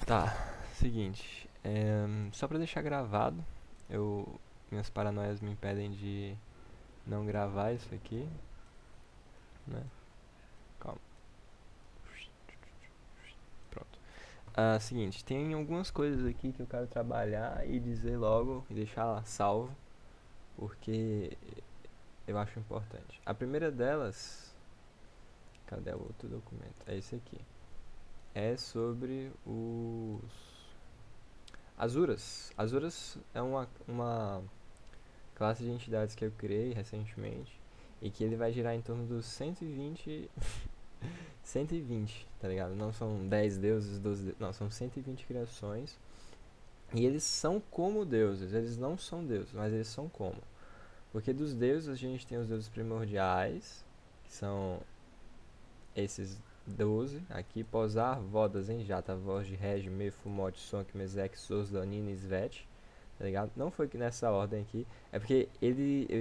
Tá, seguinte, só pra deixar gravado, minhas paranoias me impedem de não gravar isso aqui, né? Calma, pronto. Seguinte, tem algumas coisas aqui que eu quero trabalhar e dizer logo e deixar lá salvo, porque eu acho importante. A primeira delas, cadê o outro documento? É esse aqui. É sobre os Azuras. Azuras é uma classe de entidades que eu criei recentemente e que ele vai girar em torno dos 120, 120, tá ligado? Não são 10 deuses, 12 deuses, não, são 120 criações. E eles são como deuses, eles não são deuses, mas eles são como. Porque dos deuses a gente tem os deuses primordiais, que são esses 12 aqui: Posar, Vodas, Enjata, Voz de Regi, Mefo, Mote, Sonk, Mesek, Sos, Danina e Svet, tá ligado? Não foi que nessa ordem aqui, é porque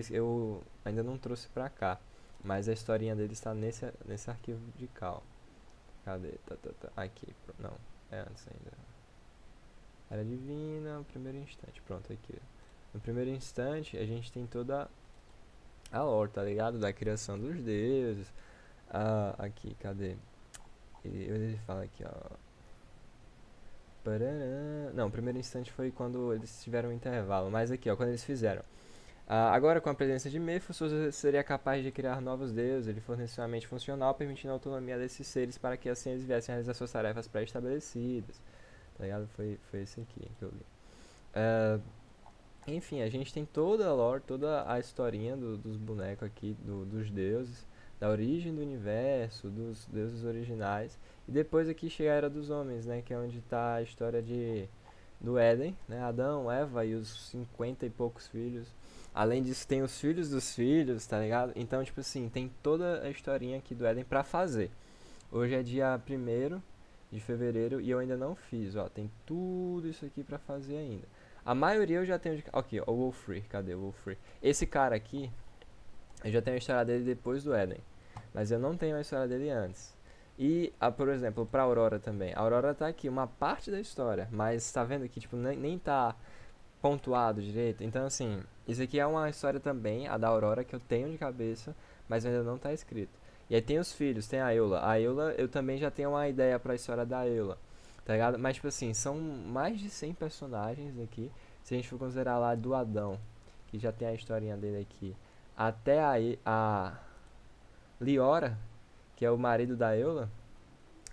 eu ainda não trouxe pra cá, mas a historinha dele está nesse arquivo de cal. Cadê? Aqui, não, é antes ainda. Era divina, primeiro instante, pronto, aqui. No primeiro instante a gente tem toda a lore, tá ligado? Da criação dos deuses. Aqui, cadê? Ele fala aqui, ó. Parará. Não, o primeiro instante foi quando eles tiveram um intervalo, mas aqui, ó, quando eles fizeram. Agora, com a presença de Mephostos, seria capaz de criar novos deuses. Ele forneceu uma mente funcional, permitindo a autonomia desses seres para que assim eles viessem a realizar suas tarefas pré-estabelecidas. Tá ligado? Foi esse aqui que eu li. Ah, Enfim, a gente tem toda a lore, toda a historinha dos bonecos aqui, dos deuses, da origem do universo, dos deuses originais. E depois aqui chega a Era dos Homens, né? Que é onde está a história do Éden, né? Adão, Eva e os 50 e poucos filhos. Além disso, tem os filhos dos filhos, tá ligado? Então, tipo assim, tem toda a historinha aqui do Éden pra fazer. Hoje é dia 1º de fevereiro e eu ainda não fiz, ó. Tem tudo isso aqui pra fazer ainda. A maioria eu já tenho de. Aqui, ó, o Wolfrey. Cadê o Wolfrey? Esse cara aqui, eu já tenho a história dele depois do Éden. Mas eu não tenho a história dele antes. E, por exemplo, pra Aurora também. A Aurora tá aqui, uma parte da história. Mas tá vendo que, tipo, nem tá pontuado direito. Então, assim, isso aqui é uma história também, a da Aurora, que eu tenho de cabeça, mas ainda não tá escrito. E aí tem os filhos, tem a Eula. A Eula, eu também já tenho uma ideia pra história da Eula, tá ligado? Mas, tipo assim, são mais de 100 personagens aqui. Se a gente for considerar lá do Adão, que já tem a historinha dele aqui, até a Liora, que é o marido da Eula,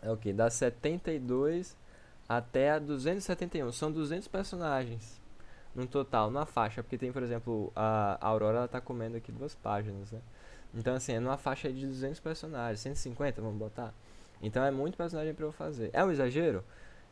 é o que? Da 72 até a 271. São 200 personagens no total, na faixa, porque tem, por exemplo, a Aurora, ela tá comendo aqui 2 páginas, né? Então, assim, é numa faixa de 200 personagens, 150, vamos botar. Então é muito personagem pra eu fazer. É um exagero?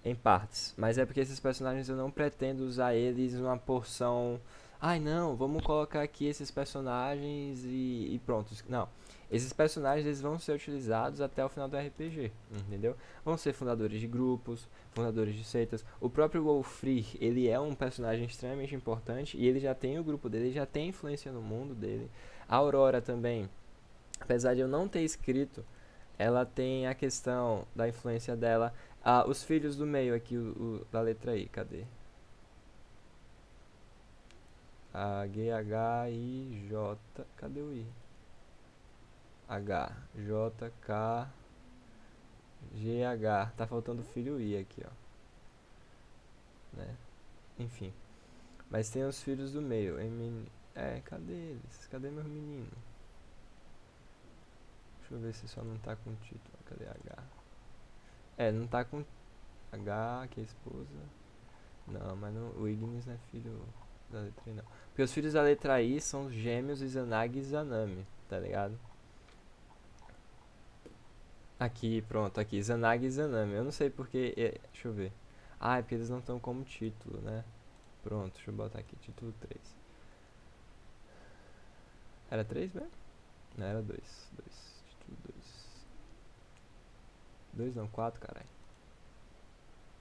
Em partes, mas é porque esses personagens eu não pretendo usar eles numa porção. Ai não, vamos colocar aqui esses personagens e pronto. Não, esses personagens eles vão ser utilizados até o final do RPG, entendeu? Vão ser fundadores de grupos, fundadores de seitas. O próprio Wolfrey, ele é um personagem extremamente importante e ele já tem o grupo dele, ele já tem influência no mundo dele. A Aurora também, apesar de eu não ter escrito, ela tem a questão da influência dela. Os filhos do meio aqui, da letra I, cadê? G-H-I-J. Cadê o I? H, J, K, G, H. Tá faltando o filho I aqui, ó. Né? Enfim. Mas tem os filhos do meio. Cadê eles? Cadê meus meninos? Deixa eu ver se só não tá com título. Cadê H? Não tá com H, que é esposa. Não, mas não, o Ignis não é filho da letra I, não. Porque os filhos da letra I são os gêmeos Izanagi e Izanami, tá ligado? Aqui, pronto, aqui, Izanagi e Izanami. Eu não sei porque. Deixa eu ver. É porque eles não estão como título, né? Pronto, deixa eu botar aqui, título 3. Era 3 mesmo? Não, era 2. 2. Título 2. 2 não, 4, caralho.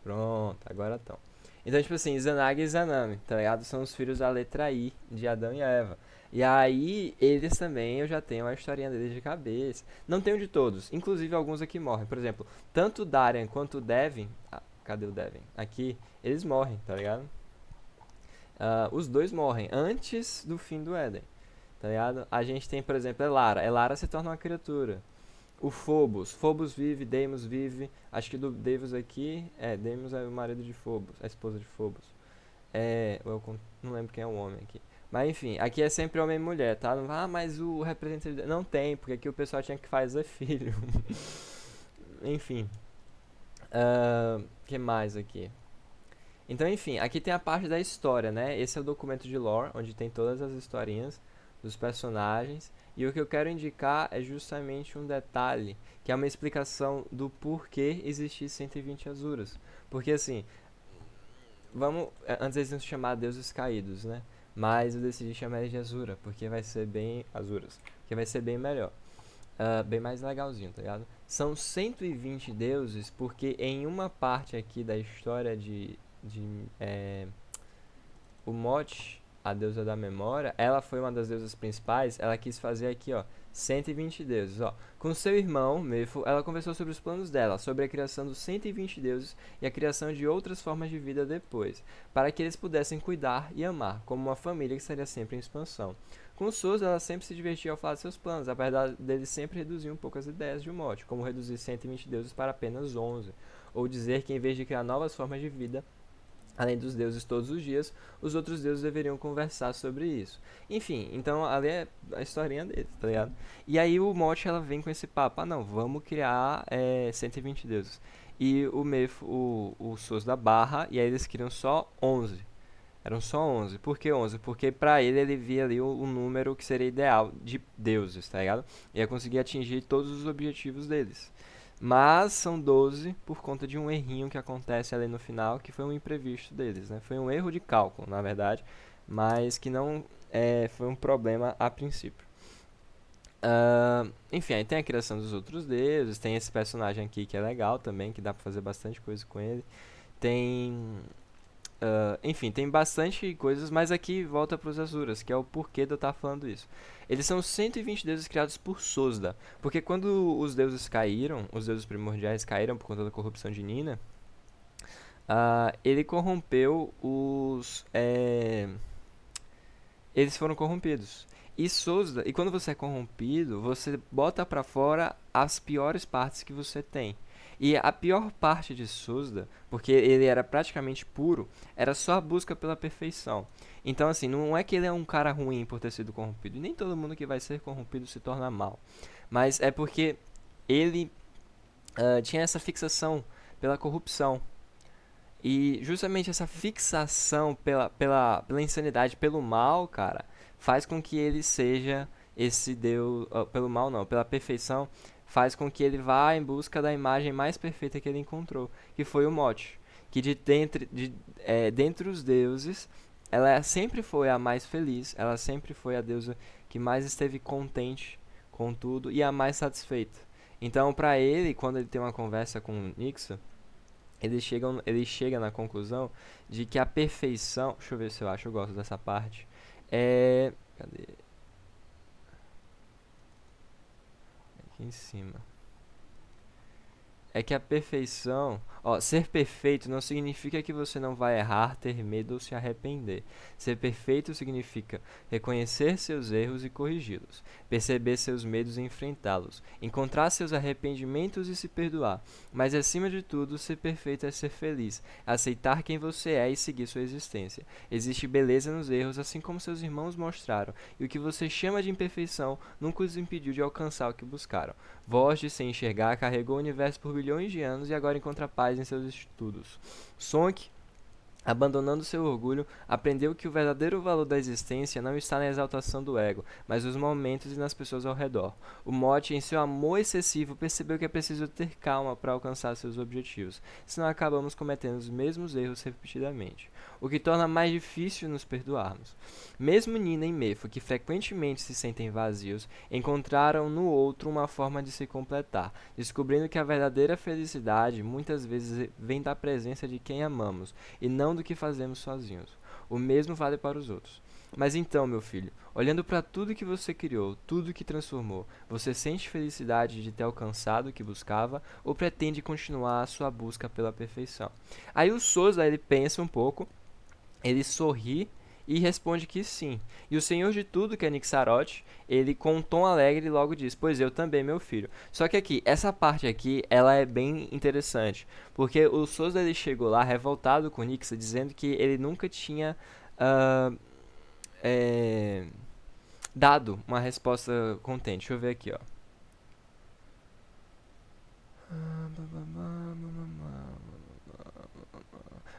Pronto, agora estão. Então, tipo assim, Izanagi e Izanami, tá ligado? São os filhos da letra I, de Adão e Eva. E aí, eles também, eu já tenho a historinha deles de cabeça. Não tenho de todos, inclusive alguns aqui morrem. Por exemplo, tanto Darian quanto Devin, Cadê o Devin? Aqui, eles morrem, tá ligado? Os dois morrem antes do fim do Éden, tá ligado? A gente tem, por exemplo, Elara. Elara se torna uma criatura. O Phobos. Phobos vive, Deimos vive. Acho que do Deimos aqui. Deimos é o marido de Phobos, a esposa de Phobos. Não lembro quem é o homem aqui. Mas enfim, aqui é sempre homem e mulher, tá? Não, mas o representante. Não tem, porque aqui o pessoal tinha que fazer filho. Enfim. Que mais aqui? Então, enfim, aqui tem a parte da história, né? Esse é o documento de lore, onde tem todas as historinhas dos personagens. E o que eu quero indicar é justamente um detalhe, que é uma explicação do porquê existir 120 Azuras. Porque assim, antes eles iam se chamar deuses caídos, né? Mas eu decidi chamar eles de Azura, porque vai ser bem. Azuras. Porque vai ser bem melhor. Bem mais legalzinho, tá ligado? São 120 deuses, porque em uma parte aqui da história de o Mot, a deusa da memória, ela foi uma das deusas principais, ela quis fazer aqui, ó, 120 deuses, ó. Com seu irmão, Mefo, ela conversou sobre os planos dela, sobre a criação dos 120 deuses e a criação de outras formas de vida depois, para que eles pudessem cuidar e amar, como uma família que estaria sempre em expansão. Com Souza, ela sempre se divertia ao falar de seus planos, apesar dele sempre reduzir um pouco as ideias de Umot, como reduzir 120 deuses para apenas 11, ou dizer que em vez de criar novas formas de vida, além dos deuses todos os dias, os outros deuses deveriam conversar sobre isso. Enfim, então ali é a historinha deles, tá ligado? E aí o Mot, ela vem com esse papo, não, vamos criar 120 deuses. E o Mef, o Sos da Barra, e aí eles criam só 11. Eram só 11. Por que 11? Porque pra ele via ali o número que seria ideal de deuses, tá ligado? Ia conseguir atingir todos os objetivos deles. Mas são 12 por conta de um errinho que acontece ali no final, que foi um imprevisto deles, né? Foi um erro de cálculo, na verdade, mas que não foi um problema a princípio. Enfim, aí tem a criação dos outros deuses, tem esse personagem aqui que é legal também, que dá pra fazer bastante coisa com ele. Tem enfim, tem bastante coisas, mas aqui volta para os Azuras, que é o porquê de eu estar falando isso. Eles são 120 deuses criados por Sozda, porque quando os deuses caíram, os deuses primordiais caíram por conta da corrupção de Nina, ele corrompeu os... eles foram corrompidos. E quando você é corrompido, você bota pra fora as piores partes que você tem. E a pior parte de Suzda, porque ele era praticamente puro, era só a busca pela perfeição. Então, assim, não é que ele é um cara ruim por ter sido corrompido. E nem todo mundo que vai ser corrompido se torna mal. Mas é porque ele tinha essa fixação pela corrupção. E justamente essa fixação pela insanidade, pelo mal, cara, faz com que ele seja esse Deus. Pelo mal não, pela perfeição, faz com que ele vá em busca da imagem mais perfeita que ele encontrou, que foi o Mote. Que dentre os deuses, ela sempre foi a mais feliz, ela sempre foi a deusa que mais esteve contente com tudo e a mais satisfeita. Então, para ele, quando ele tem uma conversa com o Nixon, ele chega na conclusão de que a perfeição. Deixa eu ver se eu acho, eu gosto dessa parte. Cadê? Aqui em cima. É que a perfeição, ser perfeito não significa que você não vai errar, ter medo ou se arrepender. Ser perfeito significa reconhecer seus erros e corrigi-los, perceber seus medos e enfrentá-los, encontrar seus arrependimentos e se perdoar. Mas acima de tudo, ser perfeito é ser feliz, aceitar quem você é e seguir sua existência. Existe beleza nos erros, assim como seus irmãos mostraram, e o que você chama de imperfeição nunca os impediu de alcançar o que buscaram. Voz sem enxergar, carregou o universo por bilhões de anos e agora encontra paz em seus estudos. Sonk, abandonando seu orgulho, aprendeu que o verdadeiro valor da existência não está na exaltação do ego, mas nos momentos e nas pessoas ao redor. O Mote, em seu amor excessivo, percebeu que é preciso ter calma para alcançar seus objetivos, senão acabamos cometendo os mesmos erros repetidamente, o que torna mais difícil nos perdoarmos. Mesmo Nina e Mefo, que frequentemente se sentem vazios, encontraram no outro uma forma de se completar, descobrindo que a verdadeira felicidade muitas vezes vem da presença de quem amamos, e não do que fazemos sozinhos. O mesmo vale para os outros. Mas então, meu filho, olhando para tudo que você criou, tudo que transformou, você sente felicidade de ter alcançado o que buscava ou pretende continuar a sua busca pela perfeição? Aí o Souza, ele pensa um pouco, ele sorri e responde que sim. E o senhor de tudo, que é Nixarote, ele com um tom alegre logo diz: "Pois eu também, meu filho." Só que aqui, essa parte aqui, ela é bem interessante, porque o Souza ele chegou lá revoltado com Nixa, dizendo que ele nunca tinha ah, é, dado uma resposta contente. Deixa eu ver aqui, ó.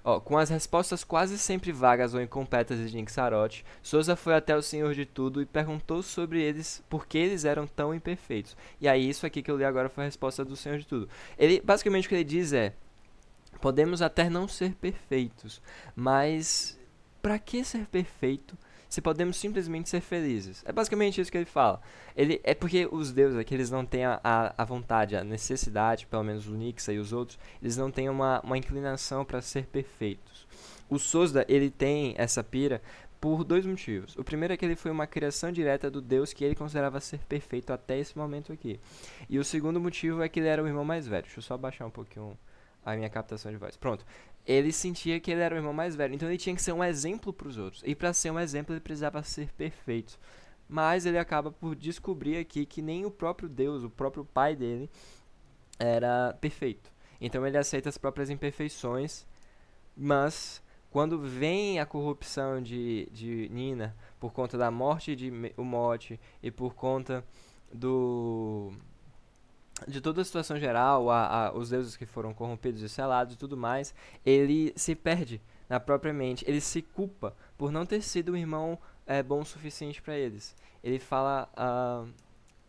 Ó, com as respostas quase sempre vagas ou incompletas de Nixarote, Souza foi até o Senhor de Tudo e perguntou sobre eles por que eles eram tão imperfeitos. E aí, isso aqui que eu li agora foi a resposta do Senhor de Tudo. Ele, basicamente, o que ele diz é: podemos até não ser perfeitos, mas para que ser perfeito se podemos simplesmente ser felizes? É basicamente isso que ele fala. Ele, é porque os deuses aqui, eles não têm a vontade, a necessidade, pelo menos o Nixa e os outros, eles não têm uma inclinação para ser perfeitos. O Sosda, ele tem essa pira por dois motivos. O primeiro é que ele foi uma criação direta do Deus que ele considerava ser perfeito até esse momento aqui. E o segundo motivo é que ele era o irmão mais velho. Deixa eu só baixar um pouquinho a minha captação de voz. Pronto. Ele sentia que ele era o irmão mais velho, então ele tinha que ser um exemplo para os outros. E para ser um exemplo, ele precisava ser perfeito. Mas ele acaba por descobrir aqui que nem o próprio Deus, o próprio pai dele, era perfeito. Então ele aceita as próprias imperfeições, mas quando vem a corrupção de Nina por conta da morte de Umote e por conta do de toda a situação geral, os deuses que foram corrompidos e selados e tudo mais, ele se perde na própria mente. Ele se culpa por não ter sido um irmão bom o suficiente para eles. Ele fala,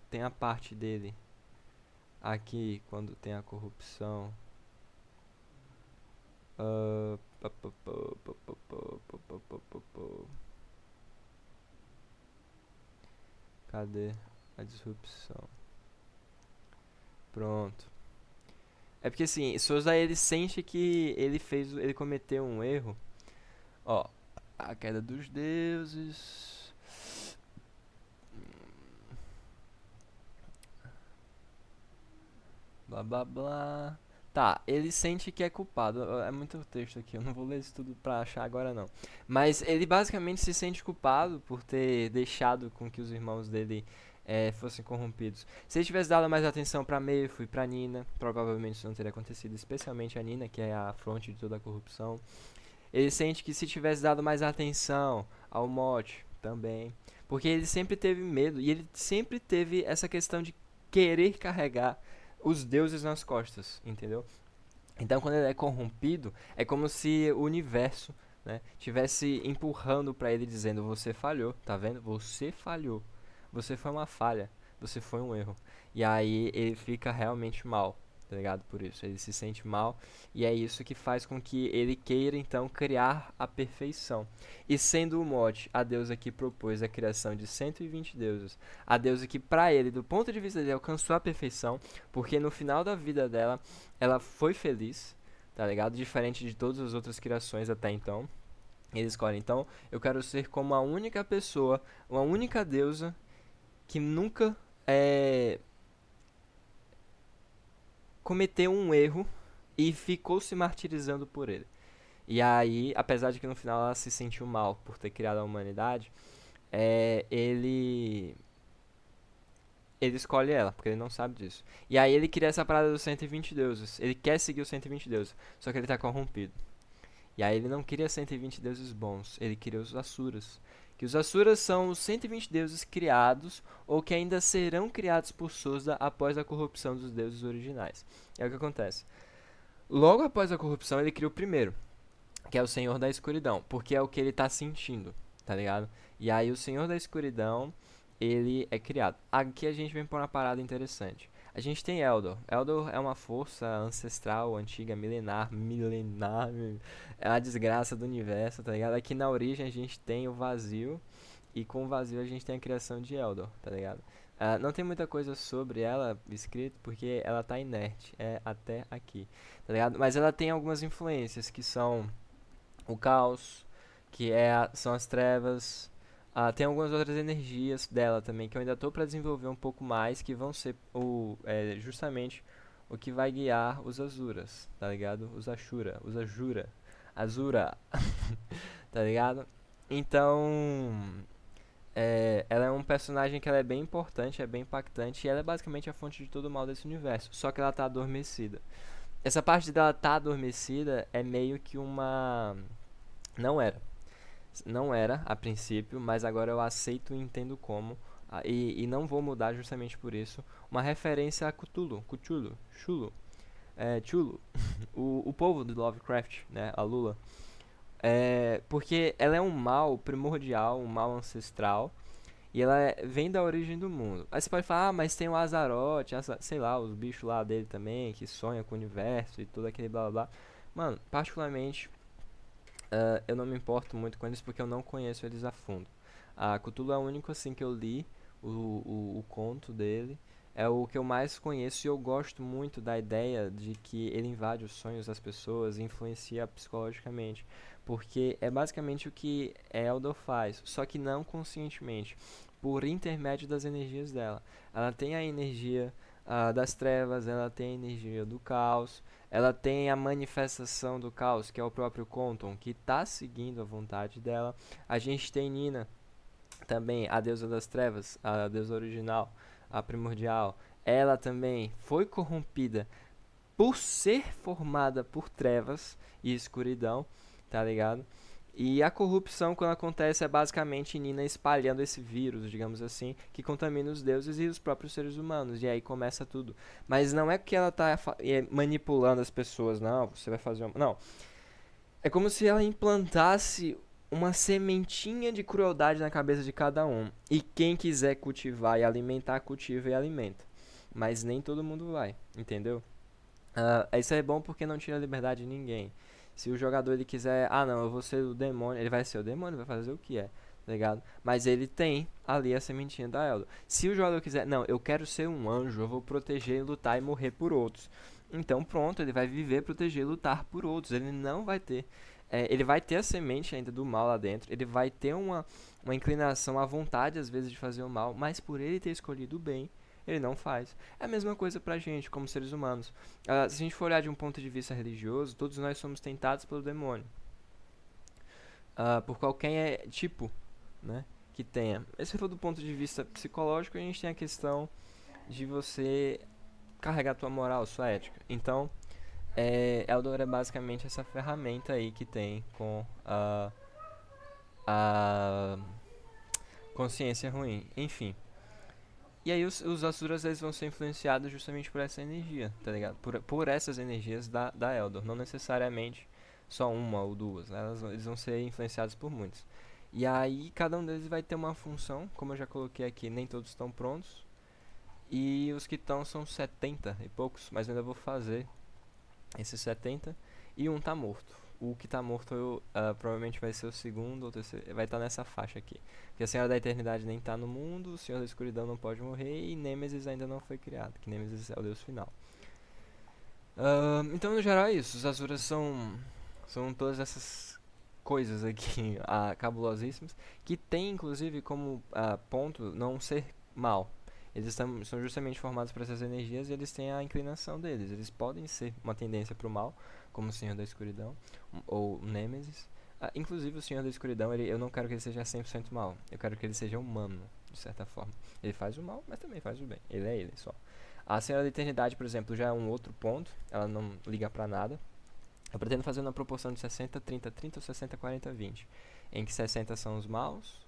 tem a parte dele aqui quando tem a corrupção. Cadê a disrupção? Pronto. É porque assim, Souza ele sente que ele cometeu um erro. Ó, a queda dos deuses. Blá blá blá. Tá, ele sente que é culpado. É muito texto aqui, eu não vou ler isso tudo pra achar agora não. Mas ele basicamente se sente culpado por ter deixado com que os irmãos dele fossem corrompidos. Se ele tivesse dado mais atenção pra Mefo e pra Nina, provavelmente isso não teria acontecido, especialmente a Nina, que é a fonte de toda a corrupção. Ele sente que se tivesse dado mais atenção ao Mote também, porque ele sempre teve medo e ele sempre teve essa questão de querer carregar os deuses nas costas, entendeu? Então, quando ele é corrompido, é como se o universo, né, tivesse empurrando para ele dizendo: você falhou, tá vendo? Você falhou. Você foi uma falha. Você foi um erro. E aí ele fica realmente mal, tá ligado? Por isso, ele se sente mal e é isso que faz com que ele queira então criar a perfeição. E sendo o mote a deusa que propôs a criação de 120 deuses, a deusa que para ele, do ponto de vista dele, alcançou a perfeição, porque no final da vida dela ela foi feliz, tá ligado? Diferente de todas as outras criações até então. Ele escolhe, então, eu quero ser como a única pessoa, uma única deusa que nunca cometeu um erro e ficou se martirizando por ele. E aí, apesar de que no final ela se sentiu mal por ter criado a humanidade, ele escolhe ela, porque ele não sabe disso. E aí ele cria essa parada dos 120 deuses. Ele quer seguir os 120 deuses, só que ele tá corrompido. E aí ele não cria 120 deuses bons, ele cria os Asuras. Que os Asuras são os 120 deuses criados ou que ainda serão criados por Sosda após a corrupção dos deuses originais. É o que acontece. Logo após a corrupção, ele cria o primeiro, que é o Senhor da Escuridão, porque é o que ele tá sentindo, tá ligado? E aí o Senhor da Escuridão, ele é criado. Aqui a gente vem por uma parada interessante. A gente tem Eldor. Eldor é uma força ancestral, antiga, milenar, é a desgraça do universo, tá ligado? Aqui na origem a gente tem o vazio, e com o vazio a gente tem a criação de Eldor, tá ligado? Não tem muita coisa sobre ela escrito porque ela tá inerte, é até aqui, tá ligado? Mas ela tem algumas influências que são o caos, que são as trevas, Tem algumas outras energias dela também que eu ainda tô para desenvolver um pouco mais, que vão ser justamente o que vai guiar os Azuras, tá ligado? Os Ajura, Azura, tá ligado? Então, ela é um personagem que ela é bem importante, é bem impactante, e ela é basicamente a fonte de todo o mal desse universo, só que ela tá adormecida. Essa parte dela tá adormecida é meio que uma... Não era. Não era a princípio, mas agora eu aceito e entendo como. E não vou mudar justamente por isso. Uma referência a Cthulhu, Cthulhu, Chulu, Chulu, o povo do Lovecraft, né, a Lula. Porque ela é um mal primordial, um mal ancestral, e ela vem da origem do mundo. Aí você pode falar, mas tem o Azaroth, sei lá, os bichos lá dele também, que sonha com o universo e tudo aquele blá blá blá. Mano, particularmente, eu não me importo muito com eles porque eu não conheço eles a fundo. A Cthulhu é o único assim que eu li, o conto dele. É o que eu mais conheço e eu gosto muito da ideia de que ele invade os sonhos das pessoas e influencia psicologicamente. Porque é basicamente o que Eldor faz, só que não conscientemente, por intermédio das energias dela. Ela tem a energia das trevas, ela tem a energia do caos, ela tem a manifestação do caos, que é o próprio Conton, que está seguindo a vontade dela. A gente tem Nina, também a deusa das trevas, a deusa original, a primordial. Ela também foi corrompida por ser formada por trevas e escuridão, tá ligado? E a corrupção, quando acontece, é basicamente Nina espalhando esse vírus, digamos assim, que contamina os deuses e os próprios seres humanos. E aí começa tudo. Mas não é que ela tá manipulando as pessoas, não, você vai fazer uma... Não. É como se ela implantasse uma sementinha de crueldade na cabeça de cada um. E quem quiser cultivar e alimentar, cultiva e alimenta. Mas nem todo mundo vai, entendeu? Isso é bom porque não tira a liberdade de ninguém. Se o jogador ele quiser, não, eu vou ser o demônio, ele vai ser o demônio, vai fazer o que é, tá ligado? Mas ele tem ali a sementinha da Eldo. Se o jogador quiser, não, eu quero ser um anjo, eu vou proteger, lutar e morrer por outros. Então pronto, ele vai viver, proteger e lutar por outros. Ele não vai ter. Ele vai ter a semente ainda do mal lá dentro. Ele vai ter uma inclinação à vontade, às vezes, de fazer o mal. Mas por ele ter escolhido o bem, ele não faz. É a mesma coisa pra gente, como seres humanos. Se a gente for olhar de um ponto de vista religioso, todos nós somos tentados pelo demônio. Por qualquer tipo, né, que tenha. Esse for do ponto de vista psicológico, a gente tem a questão de você carregar tua moral, sua ética. Então, Eldor é basicamente essa ferramenta aí que tem com a consciência ruim. Enfim. E aí os Asuras eles vão ser influenciados justamente por essa energia, tá ligado? Por essas energias da Eldor, não necessariamente só uma ou duas, né? Eles vão ser influenciados por muitos. E aí cada um deles vai ter uma função, como eu já coloquei aqui, nem todos estão prontos. E os que estão são 70 e poucos, mas eu ainda vou fazer esses 70 e um tá morto. O que tá morto provavelmente vai ser o segundo ou terceiro, vai estar nessa faixa aqui. Porque a Senhora da Eternidade nem tá no mundo, o Senhor da Escuridão não pode morrer e Nêmesis ainda não foi criado, que Nêmesis é o deus final. Então, no geral, é isso. Os Azuras são todas essas coisas aqui cabulosíssimas, que tem inclusive como ponto não ser mal. Eles são justamente formados por essas energias e eles têm a inclinação deles. Eles podem ser uma tendência para o mal, como o Senhor da Escuridão ou Nêmesis. Inclusive, o Senhor da Escuridão, eu não quero que ele seja 100% mal. Eu quero que ele seja humano, de certa forma. Ele faz o mal, mas também faz o bem. Ele é ele só. A Senhora da Eternidade, por exemplo, já é um outro ponto. Ela não liga pra nada. Eu pretendo fazer uma proporção de 60, 30, 30 ou 60, 40, 20. Em que 60 são os maus,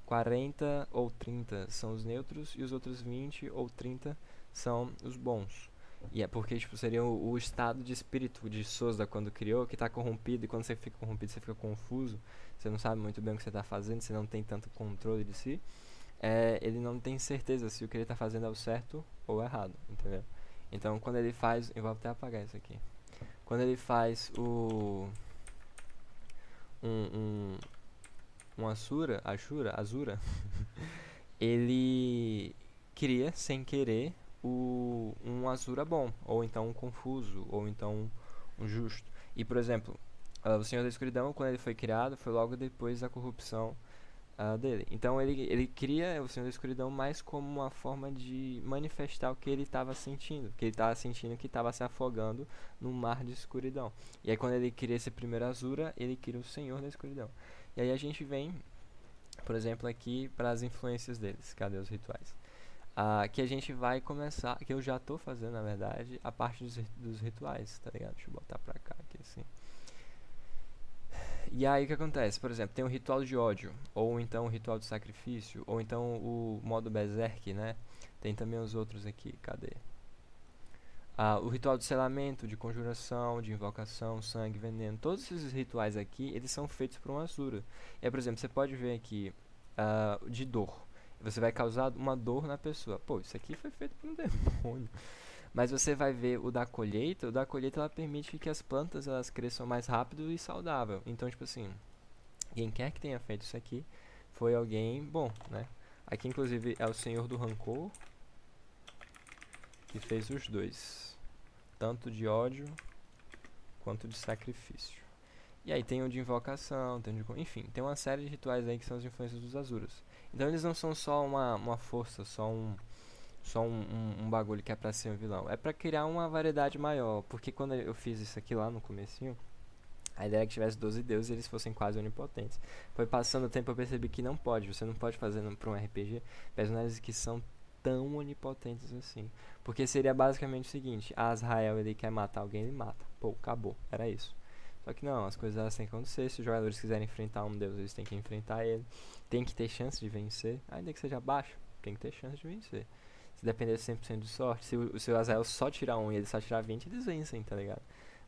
40 ou 30 são os neutros e os outros 20 ou 30 são os bons. E é porque tipo, seria o estado de espírito de Sosa quando criou, que está corrompido, e quando você fica corrompido você fica confuso, você não sabe muito bem o que você está fazendo, você não tem tanto controle de si. Ele não tem certeza se o que ele está fazendo é o certo ou o errado, entendeu? Então quando ele faz, eu vou até apagar isso aqui. Quando ele faz um, um Azura, ele cria sem querer um Azura bom, ou então um confuso, ou então um justo. E por exemplo, o Senhor da Escuridão, quando ele foi criado, foi logo depois da corrupção dele. Então ele cria o Senhor da Escuridão mais como uma forma de manifestar o que ele estava sentindo. Que ele estava sentindo que estava se afogando num mar de escuridão. E aí quando ele cria esse primeiro Azura, ele cria o Senhor da Escuridão. E aí a gente vem, por exemplo, aqui para as influências deles. Cadê os rituais? Que a gente vai começar, que eu já estou fazendo na verdade, a parte dos rituais, tá ligado? Deixa eu botar pra cá aqui assim. E aí o que acontece? Por exemplo, tem o ritual de ódio, ou então o ritual de sacrifício, ou então o modo berserk, né? Tem também os outros aqui, cadê? O ritual de selamento, de conjuração, de invocação, sangue, veneno. Todos esses rituais aqui, eles são feitos por um Asura. E aí, por exemplo, você pode ver aqui, de dor. Você vai causar uma dor na pessoa. Pô, isso aqui foi feito por um demônio. Mas você vai ver o da colheita ela permite que as plantas elas cresçam mais rápido e saudável. Então, tipo assim, quem quer que tenha feito isso aqui foi alguém bom, né? Aqui, inclusive, é o Senhor do Rancor que fez os dois, tanto de ódio quanto de sacrifício. E aí tem o de invocação, tem o de, enfim, tem uma série de rituais aí que são as influências dos Azuras. Então eles não são só uma força, só um bagulho que é pra ser um vilão. É pra criar uma variedade maior. Porque quando eu fiz isso aqui lá no comecinho, a ideia é que tivesse 12 deuses e eles fossem quase onipotentes. Foi passando o tempo eu percebi que não pode. Você não pode fazer pra um RPG personagens que são tão onipotentes assim. Porque seria basicamente o seguinte: Azrael ele quer matar alguém, ele mata. Pô, acabou. Era isso. Só que não, as coisas elas têm que acontecer. Se os jogadores quiserem enfrentar um deus, eles têm que enfrentar ele. Tem que ter chance de vencer. Ainda que seja baixo, tem que ter chance de vencer. Se depender 100% de sorte, se o seu Azael só tirar 1 e ele só tirar 20, eles vencem, tá ligado?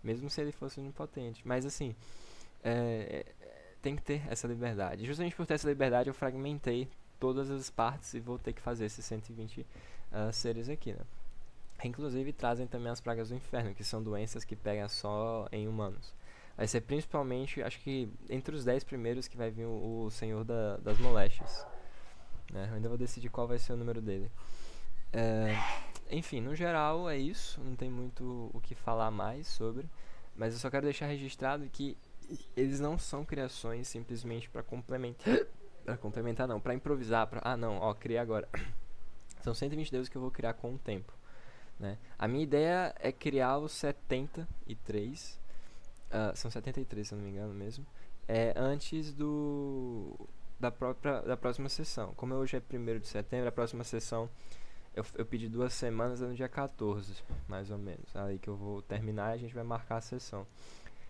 Mesmo se ele fosse onipotente. Mas assim, tem que ter essa liberdade. E justamente por ter essa liberdade, eu fragmentei todas as partes e vou ter que fazer esses 120 seres aqui, né? Inclusive trazem também as pragas do inferno, que são doenças que pegam só em humanos. Vai ser principalmente, acho que entre os 10 primeiros que vai vir o Senhor das Moléstias. Né? Eu ainda vou decidir qual vai ser o número dele. Enfim, no geral é isso. Não tem muito o que falar mais sobre. Mas eu só quero deixar registrado que eles não são criações simplesmente para complementar. Para complementar, não. Para improvisar. não, ó, criei agora. São 120 deuses que eu vou criar com o tempo. Né? A minha ideia é criar os 73. São 73, se eu não me engano mesmo. Antes da próxima sessão. Como hoje é 1º de setembro, a próxima sessão eu pedi 2 semanas, é no dia 14, mais ou menos. Aí que eu vou terminar e a gente vai marcar a sessão.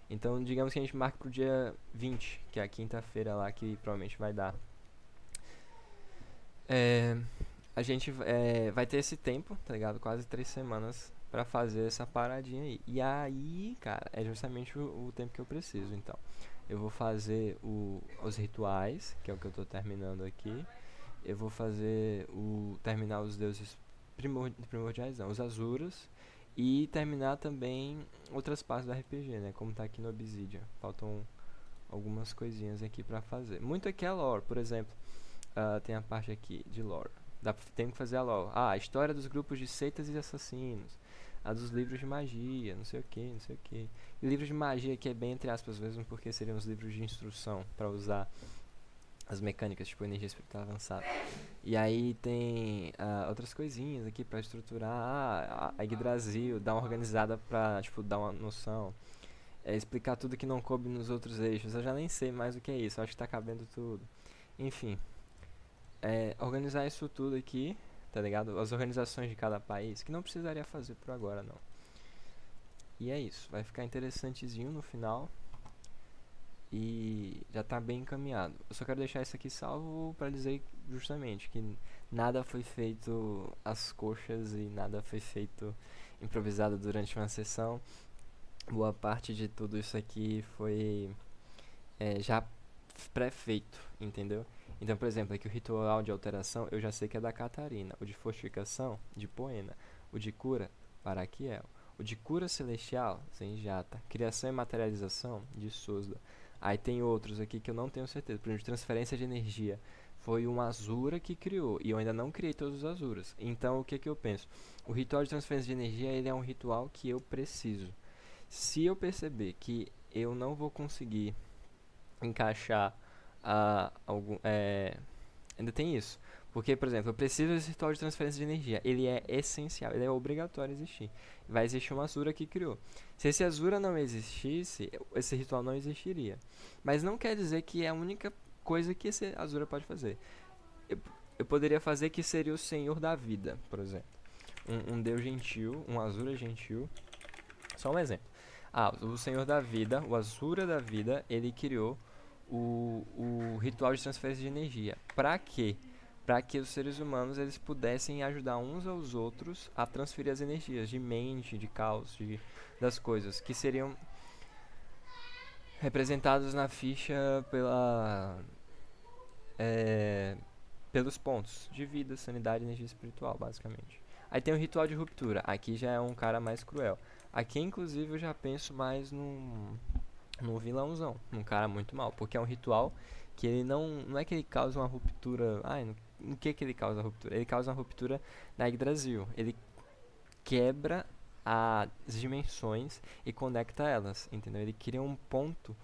Então, digamos que a gente marque pro dia 20, que é a quinta-feira lá, que provavelmente vai dar. A gente vai ter esse tempo, tá ligado? Quase 3 semanas pra fazer essa paradinha aí. E aí, cara, é justamente o tempo que eu preciso, então. Eu vou fazer os rituais, que é o que eu tô terminando aqui. Eu vou fazer terminar os deuses primordiais, não, os Azuras. E terminar também outras partes do RPG, né? Como tá aqui no Obsidian. Faltam algumas coisinhas aqui pra fazer. Muito aqui é lore, por exemplo. Tem a parte aqui de lore. Tem que fazer a lore. A história dos grupos de seitas e assassinos. A dos livros de magia, não sei o que, não sei o que. E livros de magia aqui é bem entre aspas mesmo, porque seriam os livros de instrução pra usar as mecânicas, tipo energia espiritual avançada. E aí tem outras coisinhas aqui pra estruturar a Yggdrasil, dar uma organizada pra, tipo, dar uma noção. Explicar tudo que não coube nos outros eixos. Eu já nem sei mais o que é isso, eu acho que tá cabendo tudo. Enfim, organizar isso tudo aqui, tá ligado? As organizações de cada país, que não precisaria fazer por agora, não. E é isso, vai ficar interessantezinho no final. E já tá bem encaminhado. Eu só quero deixar isso aqui salvo para dizer justamente que nada foi feito às coxas e nada foi feito improvisado durante uma sessão. Boa parte de tudo isso aqui foi já pré-feito, entendeu? Então, por exemplo, aqui o ritual de alteração eu já sei que é da Catarina, o de fortificação, de Poena, o de cura, Paraquiel, o de cura celestial, Zenjata, criação e materialização, de Sosda. Aí tem outros aqui que eu não tenho certeza. Por exemplo, de transferência de energia. Foi um Azura que criou. E eu ainda não criei todos os Azuras. Então, o que eu penso? O ritual de transferência de energia ele é um ritual que eu preciso. Se eu perceber que eu não vou conseguir encaixar ainda tem isso. Porque, por exemplo, eu preciso desse ritual de transferência de energia. Ele é essencial, ele é obrigatório existir. Vai existir uma Asura que criou. Se esse Asura não existisse, esse ritual não existiria. Mas não quer dizer que é a única coisa que esse Asura pode fazer. Eu, eu poderia fazer que seria o Senhor da Vida, por exemplo. Um Deus gentil, um Asura gentil. Só um exemplo. O Senhor da Vida, o Asura da Vida, ele criou o ritual de transferência de energia. Para quê? Para que os seres humanos eles pudessem ajudar uns aos outros a transferir as energias de mente, de caos, das coisas que seriam representados na ficha é, pelos pontos de vida, sanidade e energia espiritual, basicamente. Aí tem o ritual de ruptura. Aqui já é um cara mais cruel. Aqui, inclusive, eu já penso mais num vilãozão, num cara muito mal, porque é um ritual que ele não é que ele causa uma ruptura. No que ele causa a ruptura? Ele causa uma ruptura na Yggdrasil. Ele quebra as dimensões e conecta elas, entendeu? Ele cria um ponto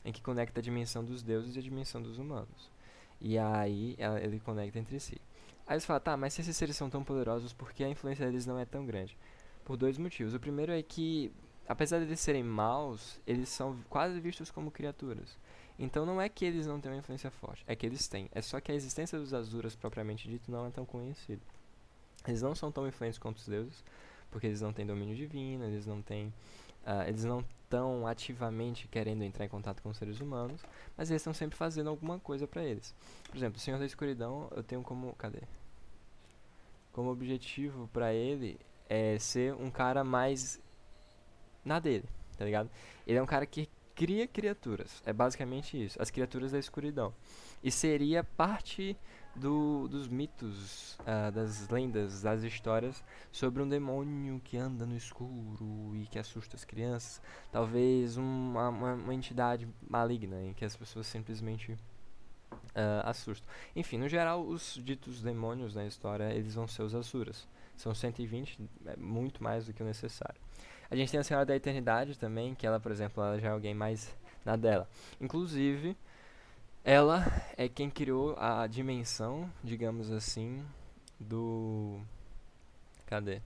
em que conecta a dimensão dos deuses e a dimensão dos humanos. E aí ele conecta entre si. Aí você fala, tá, mas se esses seres são tão poderosos, por que a influência deles não é tão grande? Por dois motivos. O primeiro é que, apesar de eles serem maus, eles são quase vistos como criaturas. Então não é que eles não têm uma influência forte, é que eles têm. É só que a existência dos Asuras, propriamente dito, não é tão conhecida. Eles não são tão influentes quanto os deuses, porque eles não têm domínio divino, eles não estão ativamente querendo entrar em contato com os seres humanos, mas eles estão sempre fazendo alguma coisa para eles. Por exemplo, o Senhor da Escuridão, eu tenho como objetivo para ele é ser um cara mais na dele, tá ligado? Ele é um cara que cria criaturas, é basicamente isso, as criaturas da escuridão. E seria parte dos mitos, das lendas, das histórias sobre um demônio que anda no escuro e que assusta as crianças. Talvez uma entidade maligna em que as pessoas simplesmente assustam. Enfim, no geral, os ditos demônios na história, eles vão ser os Asuras. São 120, é muito mais do que o necessário. A gente tem a Senhora da Eternidade também, que ela, por exemplo, ela já é alguém mais na dela. Inclusive, ela é quem criou a dimensão, digamos assim, do... Cadê?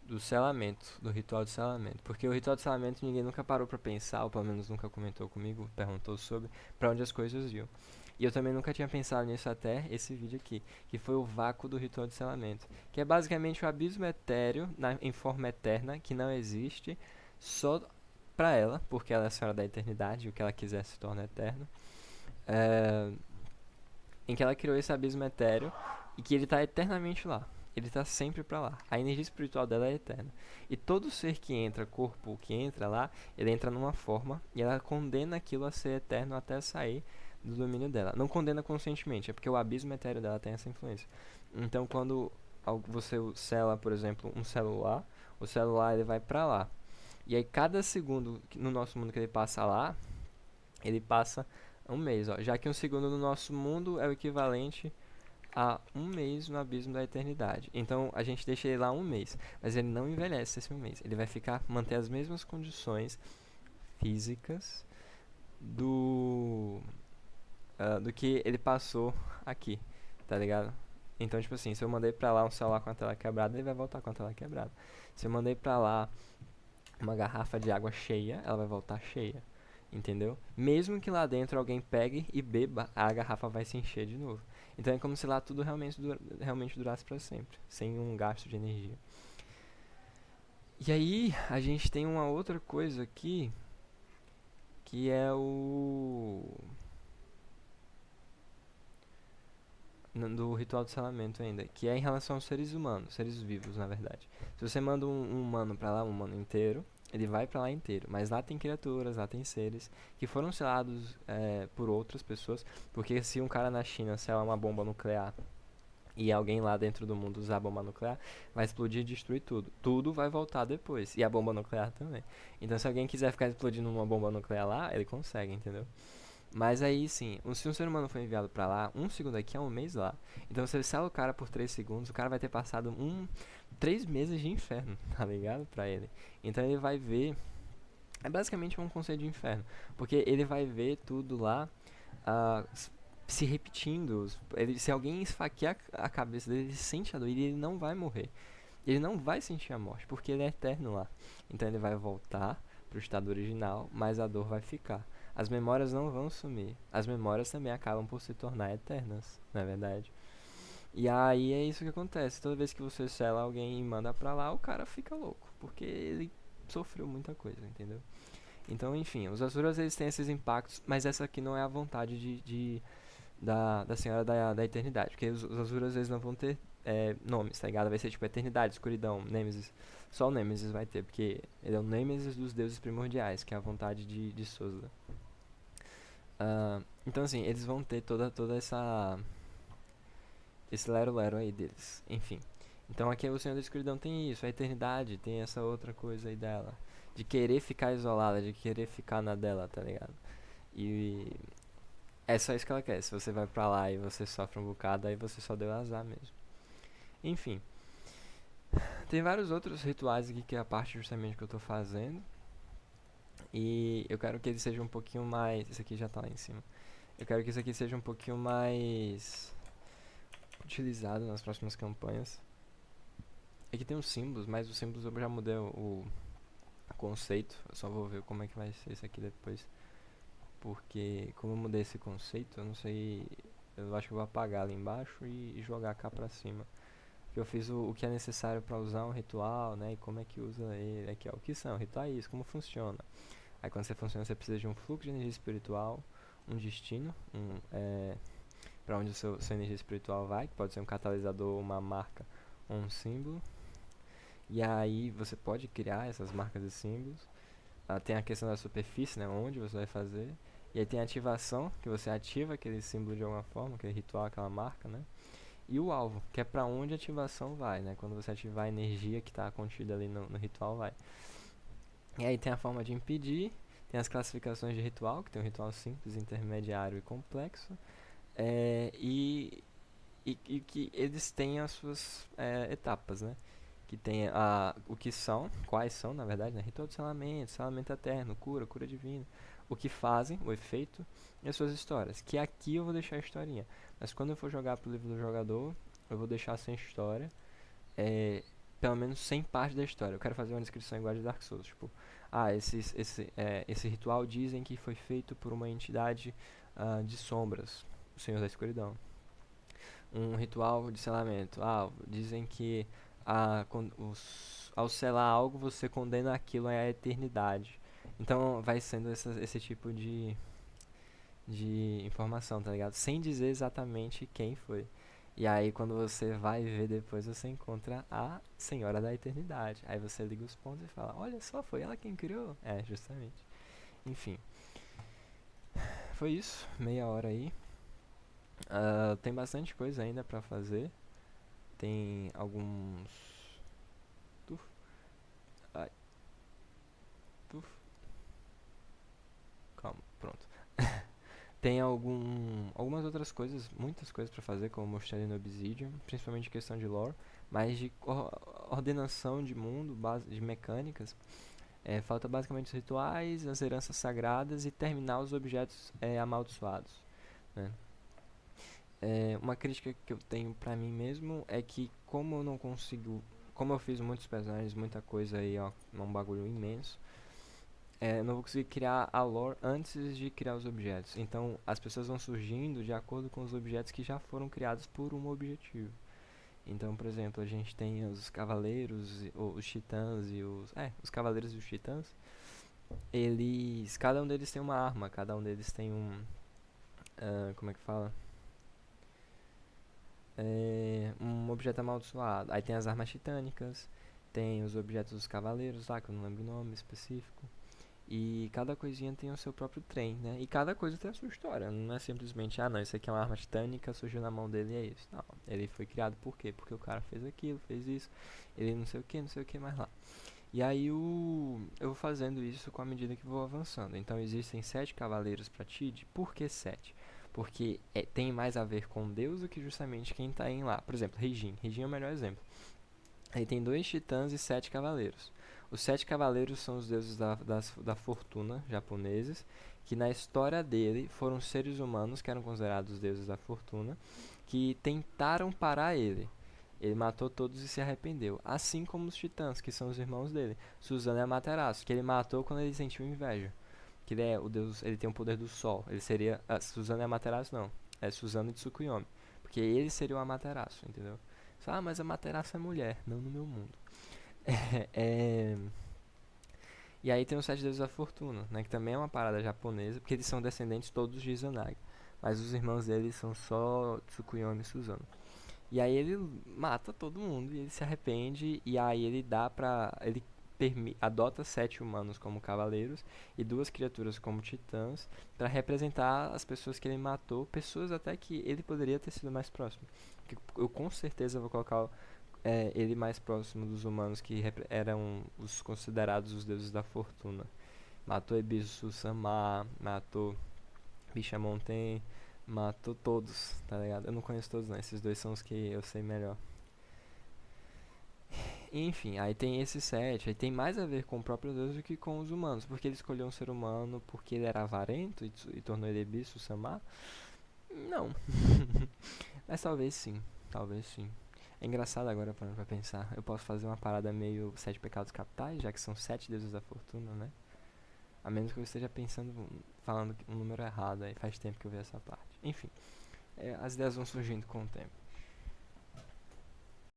Do selamento, do ritual de selamento. Porque o ritual de selamento ninguém nunca parou pra pensar, ou pelo menos nunca comentou comigo, perguntou sobre, pra onde as coisas iam. E eu também nunca tinha pensado nisso até esse vídeo aqui, que foi o vácuo do ritual de selamento, que é basicamente o abismo etéreo em forma eterna, que não existe só pra ela, porque ela é a senhora da eternidade, e o que ela quiser se torna eterno, em que ela criou esse abismo etéreo e que ele tá eternamente lá. Ele tá sempre pra lá. A energia espiritual dela é eterna. E todo ser que entra, corpo que entra lá, ele entra numa forma e ela condena aquilo a ser eterno até sair do domínio dela. Não condena conscientemente, é porque o abismo etéreo dela tem essa influência. Então, quando você sela, por exemplo, um celular, o celular ele vai pra lá. E aí, cada segundo no nosso mundo que ele passa lá, ele passa um mês. Ó. Já que um segundo no nosso mundo é o equivalente a um mês no abismo da eternidade. Então a gente deixa ele lá um mês, mas ele não envelhece esse um mês. Ele vai manter as mesmas condições físicas do que ele passou aqui, tá ligado? Então, tipo assim, se eu mandei pra lá um celular com a tela quebrada, ele vai voltar com a tela quebrada. Se eu mandei pra lá uma garrafa de água cheia, ela vai voltar cheia. Entendeu? Mesmo que lá dentro alguém pegue e beba, a garrafa vai se encher de novo. Então é como se lá tudo realmente durasse para sempre, sem um gasto de energia. E aí a gente tem uma outra coisa aqui, que é do ritual do selamento ainda, que é em relação aos seres humanos, seres vivos na verdade. Se você manda um humano pra lá, um humano inteiro, ele vai pra lá inteiro. Mas lá tem criaturas, lá tem seres que foram selados por outras pessoas. Porque se um cara na China selar uma bomba nuclear e alguém lá dentro do mundo usar a bomba nuclear, vai explodir e destruir tudo. Tudo vai voltar depois. E a bomba nuclear também. Então se alguém quiser ficar explodindo uma bomba nuclear lá, ele consegue, entendeu? Mas aí sim, se um ser humano foi enviado pra lá, um segundo aqui é um mês lá. Então se ele sela o cara por 3 segundos, o cara vai ter passado 3 meses de inferno, tá ligado? Pra ele. Então ele vai ver É basicamente um conceito de inferno, porque ele vai ver tudo lá ah, se repetindo. Se alguém esfaquear a cabeça dele, ele sente a dor e ele não vai morrer. Ele não vai sentir a morte, porque ele é eterno lá. Então ele vai voltar pro estado original, mas a dor vai ficar. As memórias não vão sumir. As memórias também acabam por se tornar eternas, não é verdade? E aí é isso que acontece. Toda vez que você sela alguém e manda pra lá, o cara fica louco, porque ele sofreu muita coisa, entendeu? Então, enfim, os Asuras eles têm esses impactos, mas essa aqui não é a vontade da Senhora da Eternidade, porque os Asuras eles não vão ter nomes, tá ligado? Vai ser tipo Eternidade, Escuridão, Nêmesis. Só o Nêmesis vai ter, porque ele é o Nêmesis dos deuses primordiais, que é a vontade de Sosa. Então, assim, eles vão ter toda esse lero-lero aí deles. Enfim. Então aqui o Senhor da Escuridão tem isso, a eternidade tem essa outra coisa aí dela. De querer ficar isolada, de querer ficar na dela, tá ligado? E é só isso que ela quer. Se você vai pra lá e você sofre um bocado, aí você só deu azar mesmo. Enfim. Tem vários outros rituais aqui que é a parte justamente que eu tô fazendo. E eu quero que ele seja um pouquinho mais. Esse aqui já tá lá em cima. Eu quero que isso aqui seja um pouquinho mais utilizado nas próximas campanhas. Aqui tem os símbolos, mas os símbolos eu já mudei o conceito. Eu só vou ver como é que vai ser isso aqui depois. Porque como eu mudei esse conceito, eu não sei. Eu acho que eu vou apagar ali embaixo e jogar cá pra cima. Porque eu fiz o que é necessário para usar um ritual, né? E como é que usa ele. Aqui, ó. O que são rituais? Como funciona? Aí quando você funciona, você precisa de um fluxo de energia espiritual, um destino, para onde sua energia espiritual vai, que pode ser um catalisador, uma marca ou um símbolo. E aí você pode criar essas marcas e símbolos. Tem a questão da superfície, né, onde você vai fazer. E aí tem a ativação, que você ativa aquele símbolo de alguma forma, aquele ritual, aquela marca, né? E o alvo, que é para onde a ativação vai, né? Quando você ativar a energia que está contida ali no ritual, vai. E aí tem a forma de impedir, tem as classificações de ritual, que tem um ritual simples, intermediário e complexo. E que eles têm as suas etapas, né? Que tem o que são, quais são, na verdade, né? Ritual de selamento, selamento eterno, cura divina. O que fazem, o efeito, e as suas histórias. Que aqui eu vou deixar a historinha. Mas quando eu for jogar pro livro do jogador, eu vou deixar sem história. Pelo menos sem parte da história. Eu quero fazer uma descrição igual de Dark Souls. Tipo, esse ritual dizem que foi feito por uma entidade de sombras, o Senhor da Escuridão. Um ritual de selamento. Dizem que ao selar algo você condena aquilo à eternidade. Então vai sendo esse tipo de informação, tá ligado? Sem dizer exatamente quem foi. E aí quando você vai ver depois, você encontra a Senhora da Eternidade. Aí você liga os pontos e fala, olha só, foi ela quem criou. Justamente. Enfim. Foi isso, meia hora aí. Tem bastante coisa ainda pra fazer. Tem alguns... Tuf. Ai. Tuf. Calma, pronto. Tem algumas outras coisas, muitas coisas pra fazer, como mostrar no Obsidian, principalmente questão de lore, mas de ordenação de mundo, de mecânicas. Falta basicamente os rituais, as heranças sagradas e terminar os objetos amaldiçoados, né? Uma crítica que eu tenho pra mim mesmo é que como eu não consigo, como eu fiz muitos personagens, muita coisa aí, ó, um bagulho imenso, eu não vou conseguir criar a lore antes de criar os objetos. Então as pessoas vão surgindo de acordo com os objetos que já foram criados por um objetivo. Então, por exemplo, a gente tem os cavaleiros, os titãs e os cavaleiros e os titãs. Cada um deles tem uma arma, cada um deles tem como é que fala? Um objeto amaldiçoado. Aí tem as armas titânicas, tem os objetos dos cavaleiros lá, que eu não lembro o nome específico. E cada coisinha tem o seu próprio trem, né? E cada coisa tem a sua história. Não é simplesmente, não, isso aqui é uma arma titânica, surgiu na mão dele e é isso. Não, ele foi criado por quê? Porque o cara fez aquilo, fez isso, ele não sei o que mais lá. E aí eu vou fazendo isso com a medida que vou avançando. Então existem 7 cavaleiros pra Tid. Por que 7? Porque tem mais a ver com Deus do que justamente quem tá em lá. Por exemplo, Regin. Regin é o melhor exemplo. Aí tem 2 titãs e 7 cavaleiros. Os sete cavaleiros são os deuses da fortuna japoneses, que na história dele foram seres humanos que eram considerados os deuses da fortuna, que tentaram parar ele. Ele matou todos e se arrependeu. Assim como os titãs, que são os irmãos dele. Suzano e Amaterasu, que ele matou quando ele sentiu inveja. Que ele é o deus, ele tem o poder do sol. Ele seria. Suzano e Amaterasu não. É Suzano e Tsukuyomi. Porque ele seria o Amaterasu, entendeu? Mas a Amaterasu é mulher, não no meu mundo. é, E aí tem os sete deuses da fortuna, né? Que também é uma parada japonesa, porque eles são descendentes todos de Izanagi. Mas os irmãos dele são só Tsukuyomi e Suzano. E aí ele mata todo mundo e ele se arrepende. E aí ele dá pra. Ele adota sete humanos como cavaleiros e duas criaturas como titãs para representar as pessoas que ele matou, pessoas até que ele poderia ter sido mais próximo. Eu com certeza vou colocar ele mais próximo dos humanos que eram os considerados os deuses da fortuna. Matou Ebisu Sama, matou Bishamonten, matou todos, tá ligado? Eu não conheço todos não, esses dois são os que eu sei melhor. Enfim, aí tem esses sete, aí tem mais a ver com o próprio Deus do que com os humanos, porque ele escolheu um ser humano porque ele era avarento e tornou ele Ebisu Sama? Não. Mas talvez sim, talvez sim. É engraçado agora parando pra pensar. Eu posso fazer uma parada meio sete pecados capitais, já que são sete deuses da fortuna, né? A menos que eu esteja pensando, falando um número errado, aí faz tempo que eu vi essa parte. Enfim, as ideias vão surgindo com o tempo.